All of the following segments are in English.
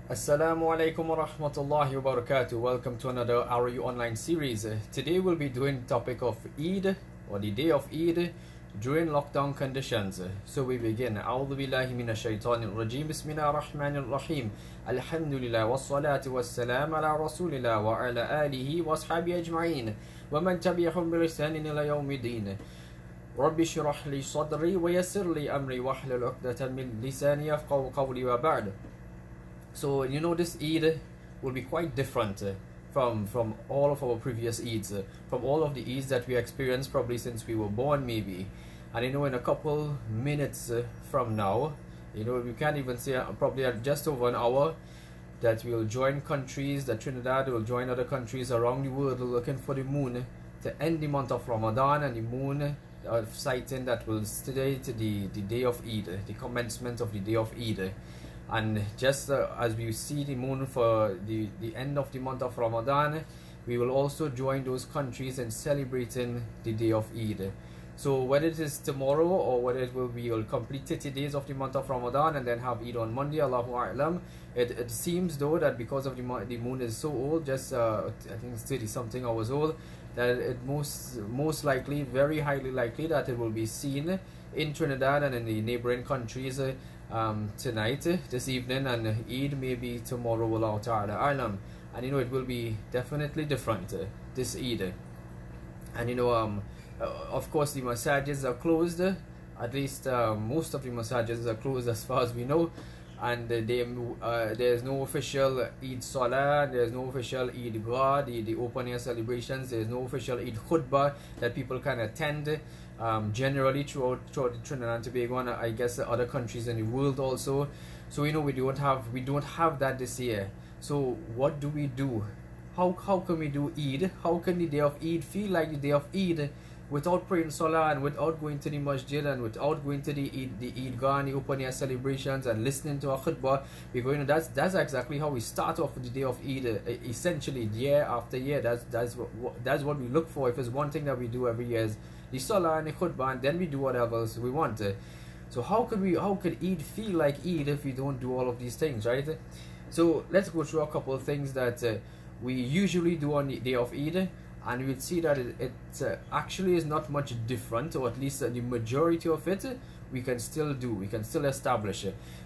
Assalamu alaikum wa rahmatullahi wa barakatuh. Welcome to another ROU online series. Today we'll be doing topic of Eid or the day of Eid during lockdown conditions. So we begin. A'udhu billahi minash shaitanir rajim. Bismillahir rahmanir rahim. Alhamdulillah wassalatu wassalam ala rasulillah wa ala alihi wa ashabihi ajma'in. Wa man tabi'ahum bi ihsanin ila yawmiddin. Rabbi shrah li sadri wa yassir li amri wahlul 'uqdatan min lisani yafqahu qawli wa ba'd. So this Eid will be quite different from all of our previous Eids, from all of the Eids that we experienced probably since we were born maybe. And in a couple minutes from now, we can't even say probably at just over an hour, that we'll join countries, that Trinidad will join other countries around the world looking for the moon to end the month of Ramadan, and the moon sighting that will stay to the day of Eid, the commencement of the day of Eid. And just as we see the moon for the end of the month of Ramadan, we will also join those countries in celebrating the day of Eid. So whether it is tomorrow or whether it will be, we'll complete 30 days of the month of Ramadan and then have Eid on Monday, Allahu A'lam. It seems though that because of the moon is so old, just I think it's 30 something hours old, that it most likely, very highly likely, that it will be seen in Trinidad and in the neighboring countries tonight, this evening, and Eid maybe tomorrow, Wallahu Ta'ala A'lam. And it will be definitely different this Eid. And of course the massages are closed, at least most of the massages are closed as far as we know, and there's no official Eid Salah, there's no official Eid Gah, the open air celebrations, there's no official Eid Khutbah that people can attend. Generally throughout Trinidad and Tobago, and I guess other countries in the world also. So we don't have that this year. So what do we do? How can we do Eid? How can the day of Eid feel like the day of Eid without praying Salah and without going to the masjid and without going to the Eid Gah and the open air celebrations and listening to a khutbah? Because that's exactly how we start off the day of Eid, essentially year after year. That's what we look for. If there's one thing that we do every year is the Salah and the khutbah, and then we do whatever else we want. So how could Eid feel like Eid if we don't do all of these things, right? So let's go through a couple of things that we usually do on the day of Eid, and we'll see that it actually is not much different, or at least the majority of it we can still do, we can still establish.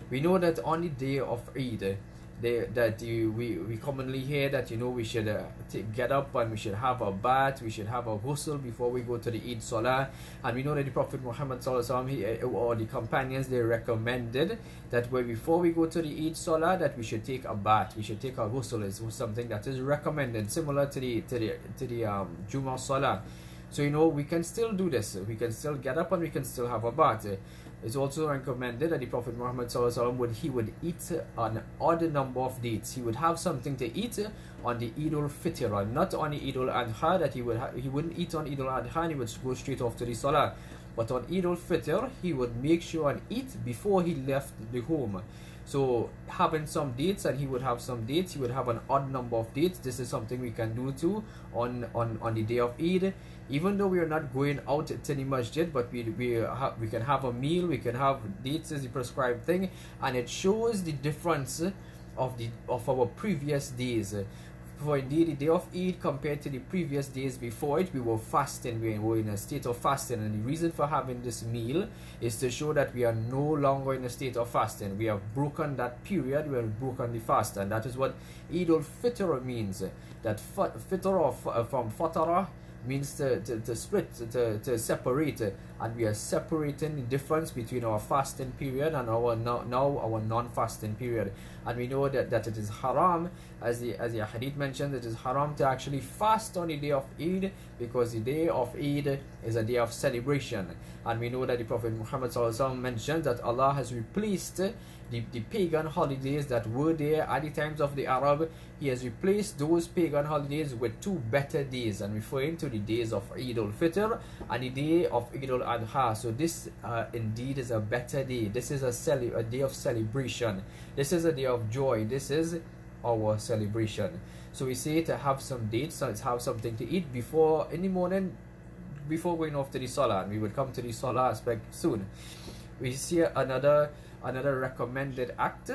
We know that on the day of Eid, we commonly hear that we should get up and we should have a bath, we should have a ghusl before we go to the Eid Salah. And we know that the Prophet Muhammad or the companions, they recommended that before we go to the Eid Salah, that we should take a bath, we should take a ghusl. Is something that is recommended, similar to the Jummah Salah. So we can still do this, we can still get up and we can still have a bath. It's also recommended that the Prophet Muhammad would eat an odd number of dates. He would have something to eat on the Eid al-Fitr, not on the Eid al-Adha, that he wouldn't eat on Eid al-Adha and he would go straight off to the Salah. But on Eid al-Fitr, he would make sure and eat before he left the home. So having some dates, and he would have some dates, he would have an odd number of dates. This is something we can do too on the day of Eid. Even though we are not going out to the masjid, but we can have a meal, we can have dates as the prescribed thing, and it shows the difference of our previous days. For indeed, the day of Eid compared to the previous days before it, we were fasting, we were in a state of fasting, and the reason for having this meal is to show that we are no longer in a state of fasting. We have broken that period, we have broken the fast, and that is what Eid al-Fitr means. That Fitr from Fatara means to split, to separate, and we are separating the difference between our fasting period and our non-fasting period. And we know that it is haram, as the hadith mentioned, it is haram to actually fast on the day of Eid, because the day of Eid is a day of celebration. And we know that the Prophet Muhammad mentioned that Allah has replaced the pagan holidays that were there at the times of the Arab. He has replaced those pagan holidays with two better days, and referring to the days of Eid al-Fitr and the day of Eid al-Adha. So this indeed is a better day. This is a day of celebration. This is a day of joy. This is our celebration. So we say to have some dates, so let's have something to eat before in the morning, before going off to the Salah, and we will come to the Salah aspect soon. We see another recommended act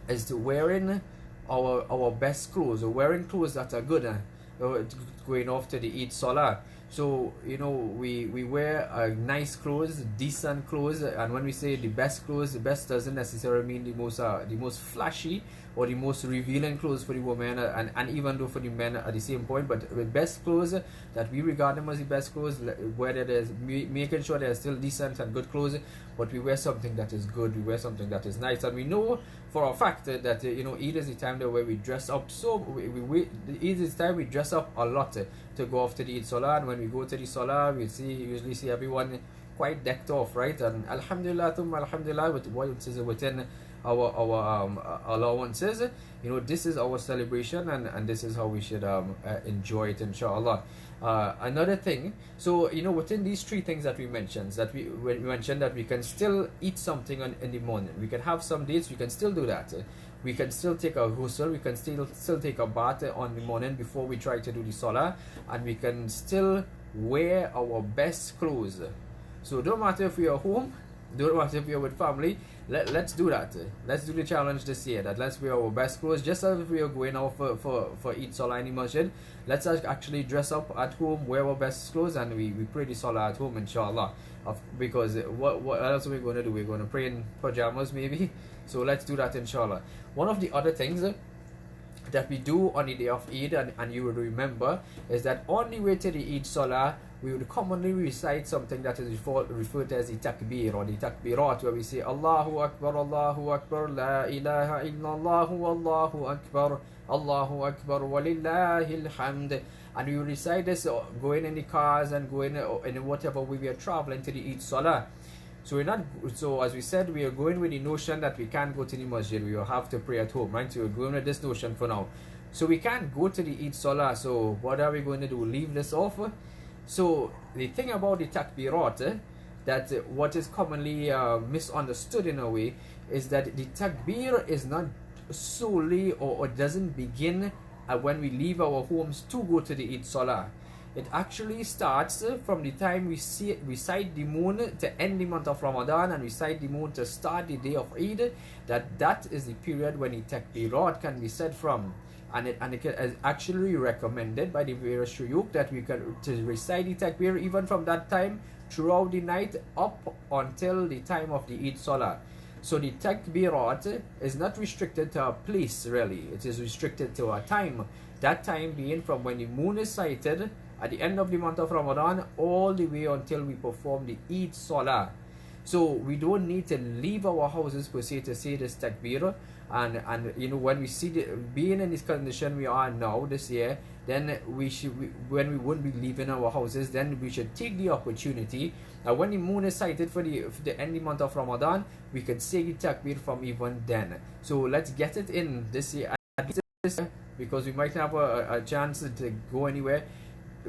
is to wearing our best clothes, or wearing clothes that are good, going off to the Eid Salah. So we wear nice clothes, decent clothes, and when we say the best clothes, the best doesn't necessarily mean the most flashy or the most revealing clothes for the women, and even though for the men at the same point. But the best clothes that we regard them as the best clothes, whether there's making sure they're still decent and good clothes, but we wear something that is good, we wear something that is nice. And we know for a fact that Eid is the time that where we dress up. So Eid is the time we dress up a lot to go off to the Eid Salah. And when we go to the Salah, we usually see everyone quite decked off, right? And alhamdulillah, alhamdulillah, with what is within our allowances, this is our celebration, and this is how we should enjoy it, inshallah. Another thing, so within these three things that we mentioned, that we can still eat something in the morning. We can have some dates, we can still do that. We can still take a ghusl, we can still take a bath on the morning before we try to do the salah, and we can still wear our best clothes. So don't matter if we are home, don't matter if we are with family, let's do that. Let's do the challenge this year, that let's wear our best clothes, just as if we are going out for Eid Salah in the masjid. Let's actually dress up at home, wear our best clothes, and we pray the salah at home, inshallah. Because what else are we going to do? We're going to pray in pajamas maybe. So let's do that, inshallah. One of the other things that we do on the day of Eid, and you will remember, is that on the way to the Eid Salah, we would commonly recite something that is referred to as the takbir, or the takbirat, where we say Allahu Akbar, La ilaha illallah, Allahu Akbar, walillahil hamd. And we recite this going in the cars and going in whatever way we are traveling to the Eid Salah. So as we said, we are going with the notion that we can't go to the masjid, we will have to pray at home, right? So we're going with this notion for now. So we can't go to the Eid Salah, so what are we going to do? Leave this off? So the thing about the takbirat, that what is commonly misunderstood in a way, is that the takbir is not solely, or doesn't begin when we leave our homes to go to the Eid Salah. It actually starts from the time we sight the moon to end the month of Ramadan, and we sight the moon to start the day of Eid. That is the period when the takbirat can be said from. And it is actually recommended by the various shuyukh that we can to recite the takbir even from that time throughout the night up until the time of the Eid Salah. So the takbirat is not restricted to a place, really. It is restricted to a time. That time being from when the moon is sighted at the end of the month of Ramadan all the way until we perform the Eid Salah. So we don't need to leave our houses per se to say this takbir. And when we see being in this condition we are now this year, then when we won't be leaving our houses, then we should take the opportunity. When the moon is sighted for the end of the month of Ramadan, we can say the takbir from even then. So let's get it in this year, because we might have a chance to go anywhere.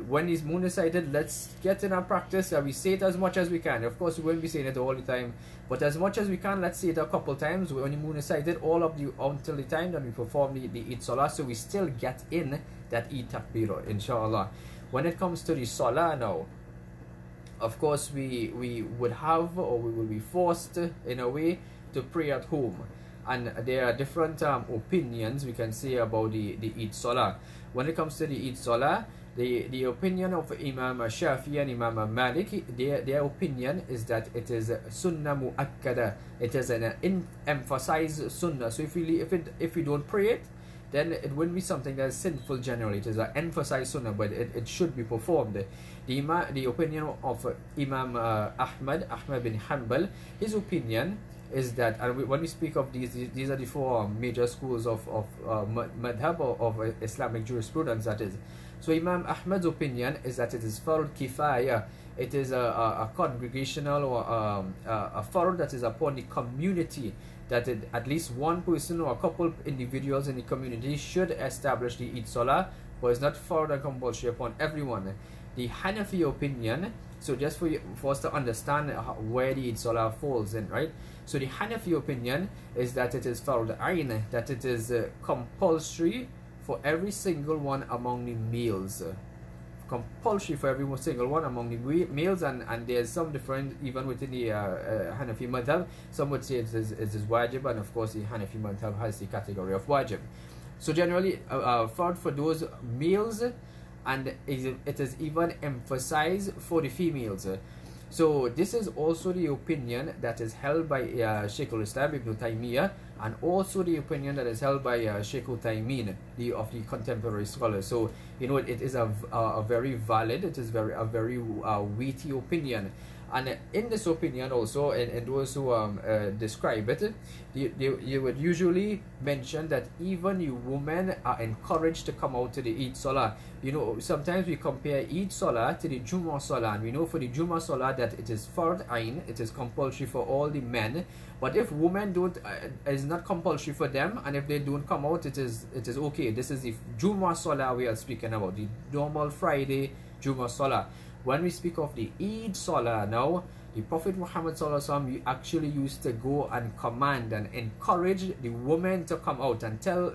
When this moon is sighted, let's get in our practice. We say it as much as we can. Of course, we won't be saying it all the time, but as much as we can, let's say it a couple times when the moon is sighted, all of you until the time that we perform the Eid Salah, so we still get in that Eid Takbir, inshallah. When it comes to the Salah now, of course, we would have, or we will be forced in a way to pray at home. And there are different opinions we can say about the Eid Salah. When it comes to the Eid Salah, the opinion of Imam Shafi and Imam Malik, their opinion is that it is sunnah mu'akkada. It is an emphasized sunnah. So if we don't pray it, then it wouldn't be something that is sinful generally. It is an emphasized sunnah, but it should be performed. The opinion of Imam Ahmad bin Hanbal, his opinion is that, and when we speak of these are the four major schools of madhab, of Islamic jurisprudence, that is. So Imam Ahmad's opinion is that it is fard kifaya. It is a congregational, or a fard that is upon the community, that at least one person or a couple individuals in the community should establish the Eid Salah, but it's not fard and compulsory upon everyone. The Hanafi opinion, so just for us to understand where the Eid Salah falls in, right? So the Hanafi opinion is that it is fard ayn, that it is compulsory for every single one among the males. compulsory for every single one among the males, and there's some different even within the Hanafi madhab. Some would say it is wajib, and of course the Hanafi madhab has the category of wajib. So generally for those males, and it is even emphasized for the females. So this is also the opinion that is held by Shaykh al-Islam Ibn Taymiyyah, and also the opinion that is held by Shaykh al-Taymin, of the contemporary scholars. So it is a very valid, it is a very weighty opinion. And in this opinion also, and those who describe it, you would usually mention that even you women are encouraged to come out to the Eid Salah. Sometimes we compare Eid Salah to the Jummah Salah, and we know for the Jummah Salah that it is Fard Ain, it is compulsory for all the men. But if women don't, it's not compulsory for them, and if they don't come out, it is okay. This is the Jummah Salah we are speaking about, the normal Friday Jummah Salah. When we speak of the Eid Salah now, the Prophet Muhammad Sallallahu actually used to go and command and encourage the women to come out, and tell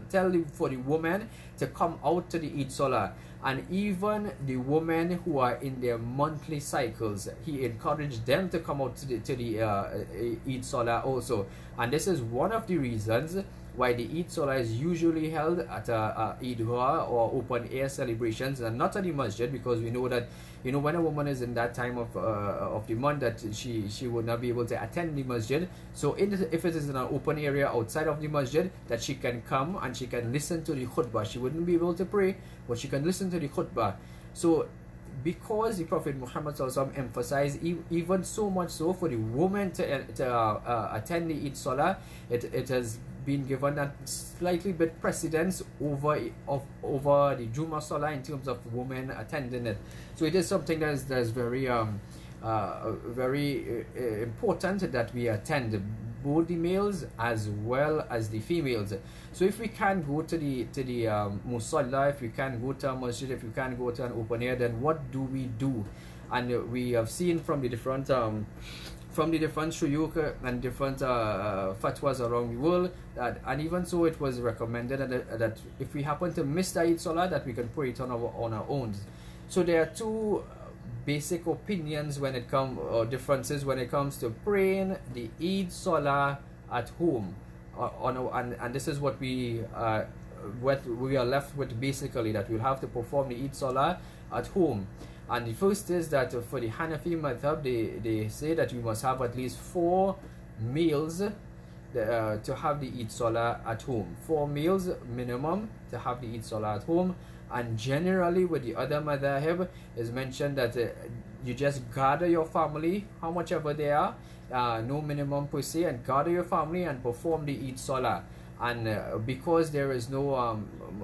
for the women to come out to the Eid Salah. And even the women who are in their monthly cycles, he encouraged them to come out to the Eid Salah also. And this is one of the reasons why the Eid Salah is usually held at Eidgah or open air celebrations, and not at the masjid, because we know that when a woman is in that time of the month, that she would not be able to attend the masjid. So if it is in an open area outside of the masjid, that she can come and she can listen to the khutbah. She wouldn't be able to pray, but she can listen to the khutbah. So because the Prophet Muhammad emphasized even so much so for the woman to attend the Eid Salah, it has been given a slightly bit precedence over the Jummah Salah in terms of women attending it. So it is something that is very very important that we attend, both the males as well as the females. So if we can't go to the musalla, if we can't go to a masjid, if we can't go to an open air, then what do we do? And we have seen from the different shuyukh and different fatwas around the world, and even so it was recommended that if we happen to miss the Eid Salah, that we can pray it on our own. So there are two basic opinions when it comes, or differences when it comes to praying the Eid Salah at home, and this is what we are left with basically, that we'll have to perform the Eid Salah at home. And the first is that for the Hanafi madhab, they say that we must have at least 4 meals to have the Eid Salah at home. 4 meals minimum to have the Eid Salah at home. And generally with the other madhab is mentioned that you just gather your family, how much ever they are, no minimum per se, and gather your family and perform the Eid Salah. And because there is no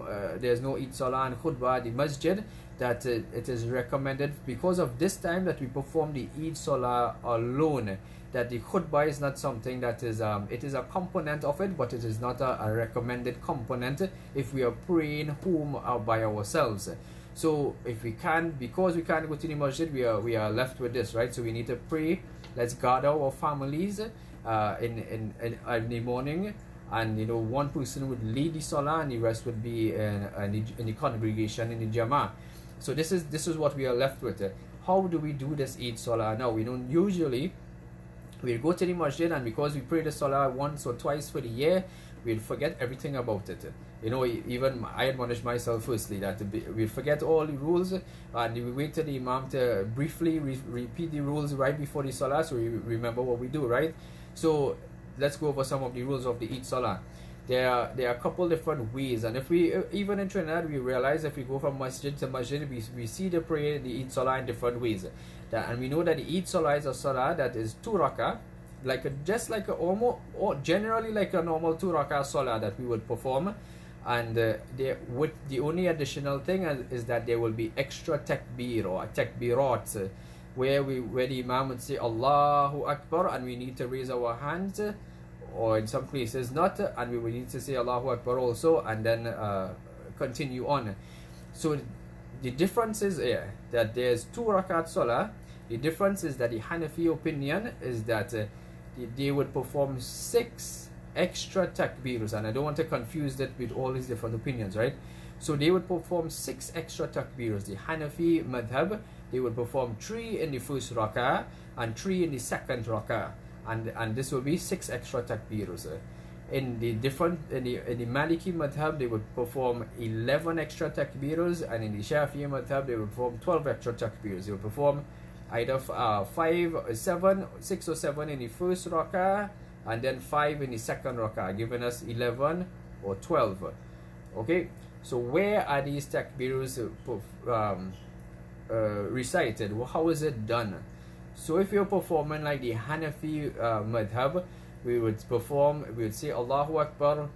Eid Salah and khutbah at the masjid, that it is recommended, because of this time, that we perform the Eid Salah alone. That the khutbah is not something that is it is a component of it, but it is not a recommended component if we are praying home by ourselves. So if we can, because we can't go to the masjid, we are left with this, right? So we need to pray. Let's gather our families in the morning, and one person would lead the salah, and the rest would be in the congregation, in the jama'ah. So this is what we are left with. How do we do this Eid Salah now? We don't usually. We'll go to the masjid, and because we pray the salah once or twice for the year, we'll forget everything about it. Even I admonish myself firstly that we'll forget all the rules, and we wait till the imam to briefly repeat the rules right before the salah, so we remember what we do, right? So let's go over some of the rules of the Eid Salah. There are a couple different ways, and if we even in Trinidad, we realize if we go from masjid to masjid, we see the prayer, the Eid Salah, in different ways. And we know that the Eid Salah is a salah that is 2 rakah, generally like a normal 2 rakah salah that we would perform. And the only additional thing is that there will be extra takbir or takbirat, where the imam would say Allahu Akbar, and we need to raise our hands, or in some places not, and we will need to say Allahu Akbar also, and then continue on. So the difference is that there's 2 rakat salah. The difference is that the Hanafi opinion is that they would perform 6 extra takbirs, and I don't want to confuse that with all these different opinions, right? So they would perform 6 extra takbirs. The Hanafi madhab, they would perform 3 in the first rak'ah and 3 in the second rak'ah, and this will be 6 extra takbirs. In the Maliki madhab, they would perform 11 extra takbirs, and in the Shafi'i madhab, they would perform 12 extra takbirs. They would perform either 6 or 7 in the first rak'ah, and then 5 in the second rak'ah, giving us 11 or 12. Okay, so where are these takbirs recited? Well, how is it done? So if you're performing like the Hanafi madhab, we would say Allahu Akbar,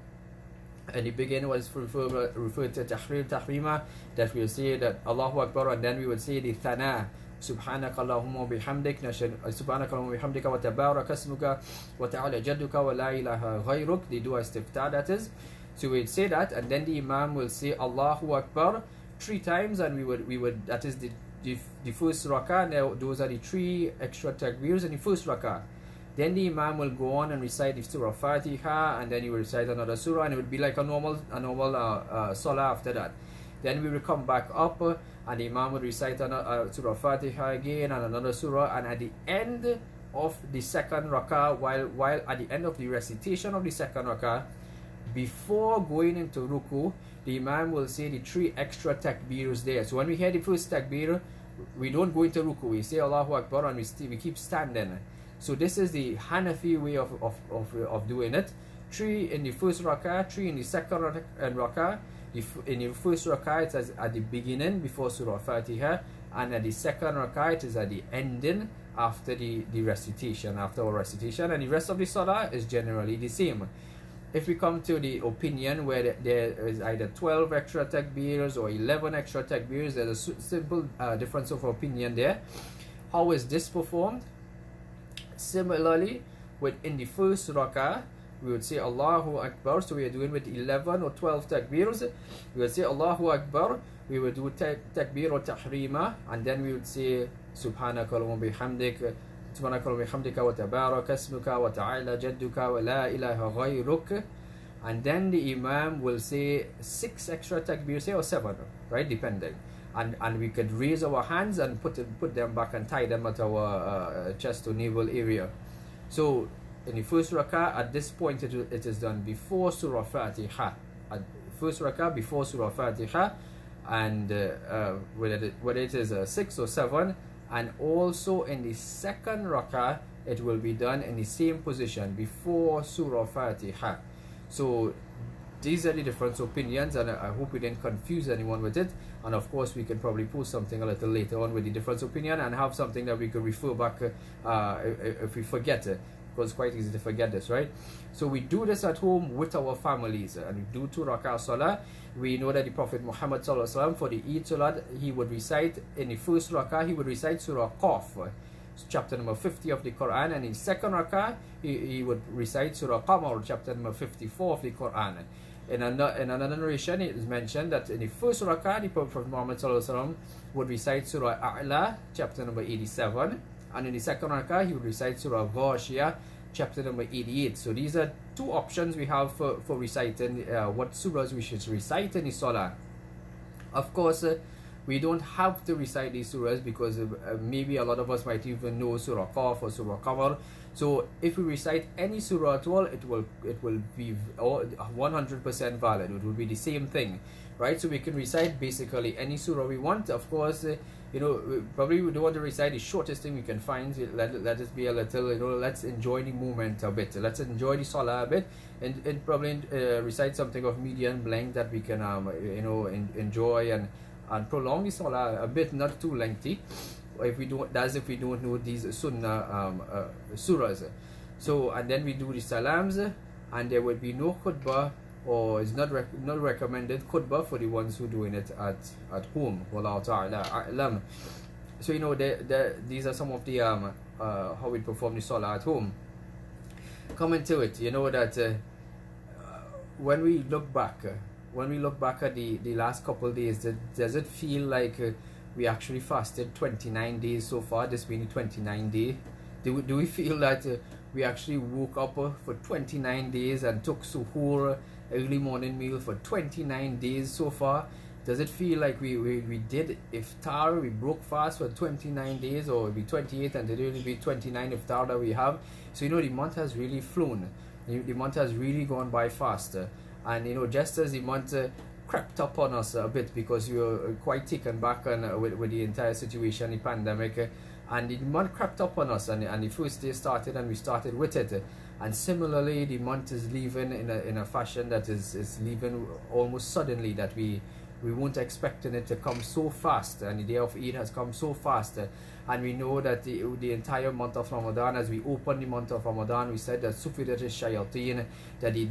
and the beginning was referred to tahrima, that we would say that Allahu Akbar, and then we would say the thana, Subhanaka Allahumma bihamdik, Subhanaka Allahumma bihamdika wa tabaraka ismuka wa ta'ala jadduka wa la ilaha ghayruk, the dua istiftah, that is. So we'd say that, and then the Imam will say Allahu Akbar 3 times, and we would that is the first rak'ah. Now those are the 3 extra takbirs in the first rak'ah. Then the Imam will go on and recite the Surah Fatiha, and then he will recite another surah, and it would be like a normal salah after that. Then we will come back up, and the Imam would recite another Surah Fatiha again and another surah, and at the end of the second rak'ah, while at the end of the recitation of the second rak'ah, before going into ruku, the Imam will say the 3 extra takbirs there. So when we hear the first takbir, we don't go into ruku, we say Allahu Akbar, and we keep standing. So this is the Hanafi way of doing it. 3 in the first rak'ah, 3 in the second rak'ah. In the first rak'ah, it is at the beginning before Surah Fatiha, and at the second rak'ah, it is at the ending after the recitation, after our recitation, and the rest of the salah is generally the same. If we come to the opinion where there is either 12 extra takbirs or 11 extra takbirs, there's a simple difference of opinion there. How is this performed? Similarly, in the first rak'ah, we would say Allahu Akbar. So we are doing with 11 or 12 takbirs. We would say Allahu Akbar. We would do takbir or tahrima, and then we would say Subhanaka Allahumma bihamdik, Subhanaka Allahumma bihamdika wa tabaraka ismuka wa ta'ala jadduka wa la ilaha ghayruk. And then the Imam will say 6 extra takbirs, or 7, right, depending. And we could raise our hands and put them back and tie them at our chest or navel area. So in the first rak'ah, at this point it is done before Surah Fatiha. At first rak'ah before Surah Fatiha, and whether it is 6 or 7, and also in the second rak'ah it will be done in the same position before Surah Fatiha. So these are the different opinions, and I hope we didn't confuse anyone with it. And of course, we can probably post something a little later on with the different opinion, and have something that we could refer back if we forget it, because it's quite easy to forget this, right? So we do this at home with our families, and we do 2 rak'ah salah. We know that the Prophet Muhammad sallallahu alaihi wasallam, for the Eid salat, he would recite in the first rak'ah, he would recite Surah Qaf, chapter number 50 of the Quran, and in second rak'ah he would recite Surah Qamar, chapter number 54 of the Quran. In another narration, it is mentioned that in the first rak'ah, the Prophet Muhammad would recite Surah A'la, chapter number 87, and in the second rak'ah, he would recite Surah Ghashiyah, chapter number 88. So these are 2 options we have for reciting what surahs we should recite in the salah. Of course, we don't have to recite these surahs, because maybe a lot of us might even know Surah Qaf or Surah Qamar. So if we recite any surah at all, it will be 100% valid. It will be the same thing, right? So we can recite basically any surah we want. Of course, probably we don't want to recite the shortest thing we can find. Let it be a little, let's enjoy the moment a bit. Let's enjoy the salah a bit, and probably recite something of medium length that we can enjoy and prolong the salah a bit, not too lengthy. If we don't know these sunnah surahs. So, and then we do the salams, and there will be no khutbah, or it's not recommended khutbah for the ones who doing it at home. Wallahu ta'ala a'lam. So these are some of the how we perform the salah at home. Coming to it, that when we look back at the last couple of days, does it feel like we actually fasted 29 days so far, this being the 29th day? Do we feel that we actually woke up for 29 days and took suhoor, early morning meal for 29 days so far. Does it feel like we did iftar, we broke fast for 29 days, or it'll be 28 and today will be 29 iftar that we have? So the month has really flown. The month has really gone by faster. And just as the month crept up on us a bit, because we were quite taken back with the entire situation, the pandemic, and the month crept up on us, and the first day started and we started with it. And similarly, the month is leaving in a fashion that is leaving almost suddenly, that we weren't expecting it to come so fast, and the day of Eid has come so fast. And we know that the entire month of Ramadan, as we open the month of Ramadan, we said that sufidat shayateen, that the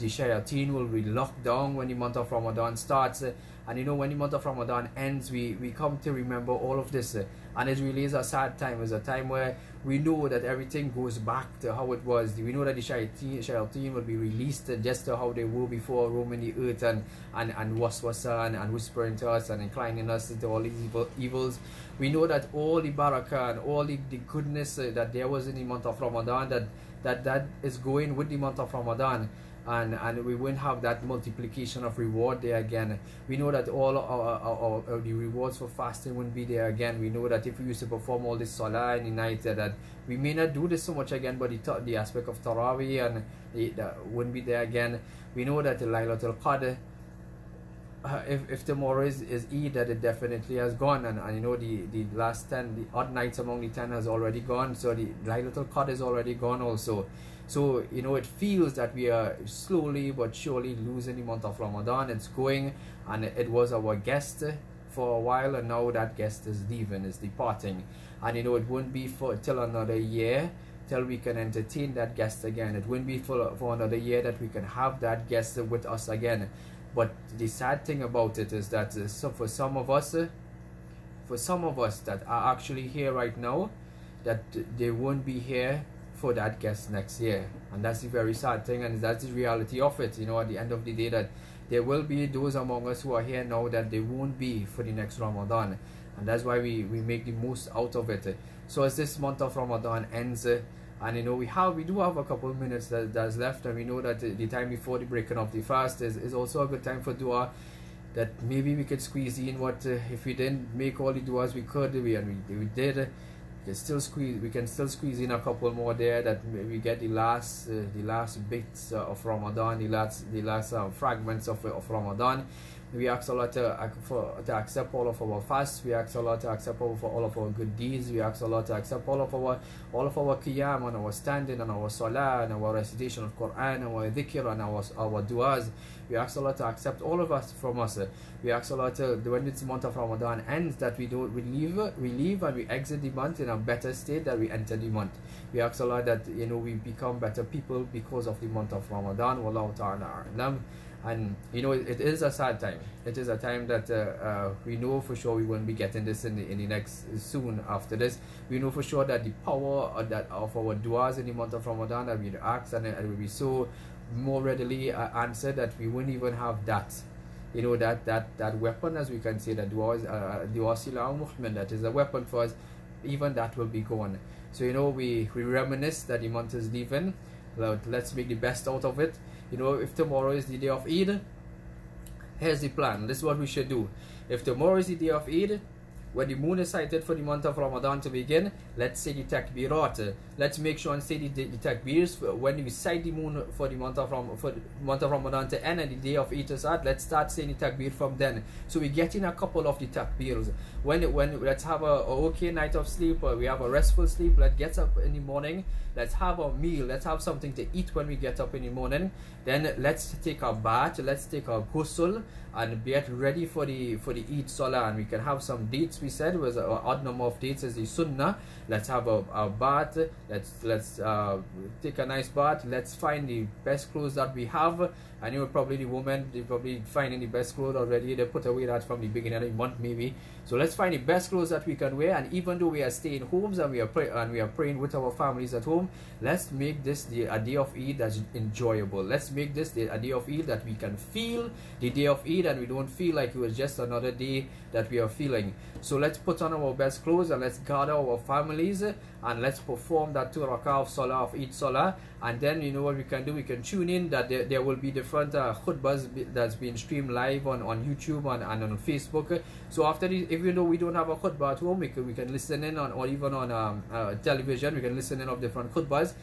shayateen will be locked down when the month of Ramadan starts. And when the month of Ramadan ends, we come to remember all of this. And it really is a sad time. It's a time where we know that everything goes back to how it was. We know that the shayateen will be released just to how they were before, roaming the earth and waswasa and whispering to us and inclining us into all these evils. We know that all the barakah and all the goodness that there was in the month of Ramadan, that is going with the month of Ramadan. And we won't have that multiplication of reward there again. We know that all our the rewards for fasting won't be there again. We know that if we used to perform all this salah in the night, that we may not do this so much again, but the aspect of Taraweeh and that wouldn't be there again. We know that the Laylatul Qadr, if tomorrow is Eid, that it definitely has gone, and the last 10, the odd nights among the 10 has already gone, so the Laylatul Qadr is already gone also. So it feels that we are slowly but surely losing the month of Ramadan. It's going, and it was our guest for a while, and now that guest is leaving, is departing. And it won't be till another year till we can entertain that guest again. It won't be for another year that we can have that guest with us again. But the sad thing about it is that for some of us that are actually here right now, that they won't be here for that guest next year. And that's the very sad thing, and that's the reality of it. At the end of the day, that there will be those among us who are here now that they won't be for the next Ramadan. And that's why we make the most out of it. So as this month of Ramadan ends, and we do have a couple of minutes that's left, and we know that the time before the breaking of the fast is also a good time for dua, that maybe we could squeeze in what if we didn't make all the duas we could, we did. We can still squeeze in a couple more there, that we get the last bits of Ramadan, the last fragments of Ramadan. We ask Allah to accept all of our fasts. We ask Allah to accept all of our good deeds. We ask Allah to accept all of our qiyam and our standing and our salah and our recitation of Quran, our dhikr and our duas. We ask Allah to accept all of us from us. We ask Allah to, when this month of Ramadan ends, that we leave and we exit the month in a better state that we enter the month. We ask Allah that we become better people because of the month of Ramadan. Wallahu ta'ala a'lam. And it is a sad time. It is a time that we know for sure we won't be getting this in the next soon after this. We know for sure that the power of our duas in the month of Ramadan, that we ask, and it will be so more readily answered, that we won't even have that. That weapon, as we can say, that dua silah mu'min, that is a weapon for us. Even that will be gone. So we reminisce that the month is leaving. Let's make the best out of it. If tomorrow is the day of Eid, here's the plan. This is what we should do. If tomorrow is the day of Eid, when the moon is sighted for the month of Ramadan to begin, let's say the takbirat. Let's make sure and say the takbirs when we sight the moon for the month of Ramadan to end and the day of Eid to start. Let's start saying the takbir from then. So we get in a couple of the takbirs. When let's have a okay night of sleep, we have a restful sleep. Let's get up in the morning. Let's have a meal. Let's have something to eat when we get up in the morning. Then let's take a bath. Let's take a ghusl and get ready for the Eid Salah. And we can have some dates. We said was an odd number of dates is the Sunnah. Let's have a bath. Let's take a nice bath. Let's find the best clothes that we have. And probably the women, they probably finding the best clothes already. They put away that from the beginning of the month maybe. So let's find the best clothes that we can wear. And even though we are staying homes and we are praying with our families at home, let's make this a day of Eid that's enjoyable. Let's make this a day of Eid that we can feel the day of Eid, and we don't feel like it was just another day that we are feeling. So let's put on our best clothes and let's gather our families and let's perform that 2 rakah of salah, of Eid salah. And then you know what we can do, we can tune in that there will be different khutbahs that's being streamed live on YouTube and on Facebook. So after this, even though we don't have a khutbah at home, we can listen in on, or even on television, we can listen in of different khutbahs.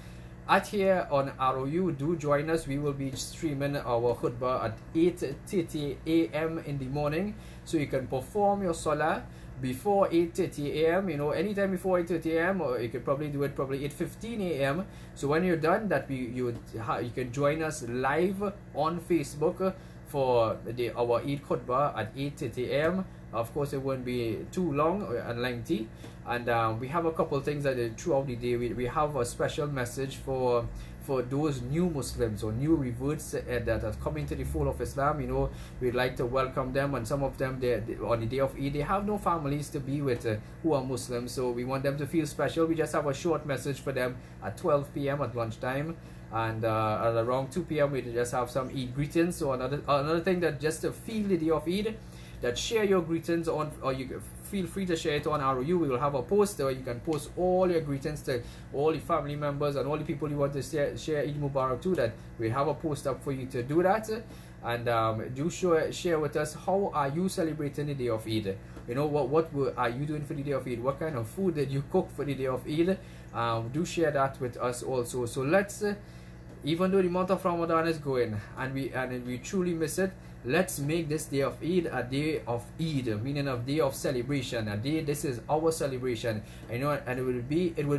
At here on ROU, do join us. We will be streaming our khutbah at 8:30 a.m. in the morning, so you can perform your salah before 8:30 a.m. You know, anytime before 8:30 a.m. or you could probably do it probably 8:15 a.m. So when you're done, that you can join us live on Facebook for our Eid khutbah at 8:30 a.m. Of course, it won't be too long and lengthy. And we have a couple things that throughout the day we have a special message for those new Muslims or new reverts that are coming to the fold of Islam. You know, we'd like to welcome them, and some of them, on the day of Eid, they have no families to be with who are Muslims, so we want them to feel special. We just have a short message for them at 12 p.m. at lunchtime, and at around 2 p.m. we just have some Eid greetings. So another thing, that just to feel the day of Eid, that share your greetings on, or you feel free to share it on ROU. We will have a post where you can post all your greetings to all the family members and all the people you want to share Eid Mubarak to. That we have a post up for you to do that. And do share with us, how are you celebrating the day of Eid? You know, what are you doing for the day of Eid? What kind of food did you cook for the day of Eid? Do share that with us also. So let's, even though the month of Ramadan is going and we truly miss it, let's make this day of Eid a day of Eid, meaning a day of celebration. A day, this is our celebration. You know, and it will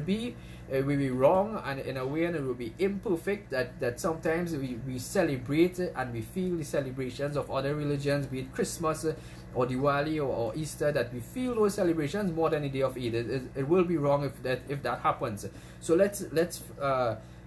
be wrong, and in a way, and it will be imperfect, that sometimes we celebrate and we feel the celebrations of other religions, be it Christmas or Diwali or Easter, that we feel those celebrations more than the day of Eid. It will be wrong if that happens. So let's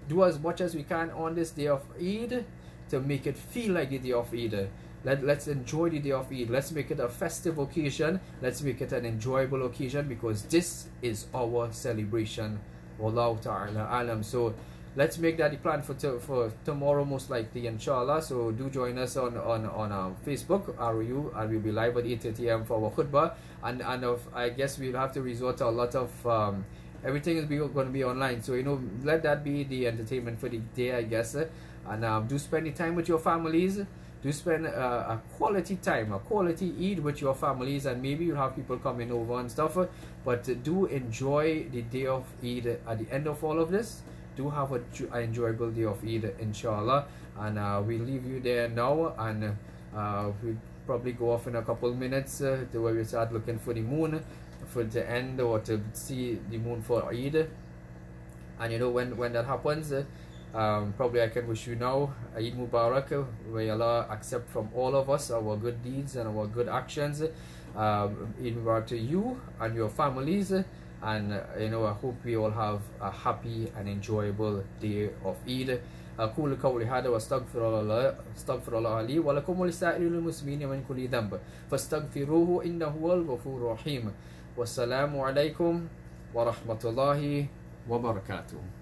do as much as we can on this day of Eid to make it feel like the day of Eid. Let's enjoy the day of Eid. Let's make it a festive occasion. Let's make it an enjoyable occasion, because this is our celebration. Wallahu ta'ala alam. So let's make that the plan for tomorrow, most likely, inshallah. So do join us on Facebook, ROU, and we'll be live at 8:30 a.m. for our khutbah. And I guess we'll have to resort to a lot of everything is going to be online. So, you know, let that be the entertainment for the day, I guess. And do spend the time with your families. Do spend a quality time, a quality Eid with your families, and maybe you'll have people coming over and stuff. But do enjoy the day of Eid at the end of all of this. Do have an enjoyable day of Eid, inshallah. And we'll leave you there now, and we'll probably go off in a couple minutes to where we start looking for the moon for the end, or to see the moon for Eid. And you know, when that happens, probably I can wish you now Eid Mubarak. May Allah accept from all of us our good deeds and our good actions. Eid Mubarak to you and your families. And you know, I hope we all have a happy and enjoyable day of Eid. أقول قولي هذا واستغفر الله لي ولكم ولسائر المسلمين من كل ذنب فاستغفروه إنه هو الغفور الرحيم. والسلام عليكم ورحمة الله وبركاته.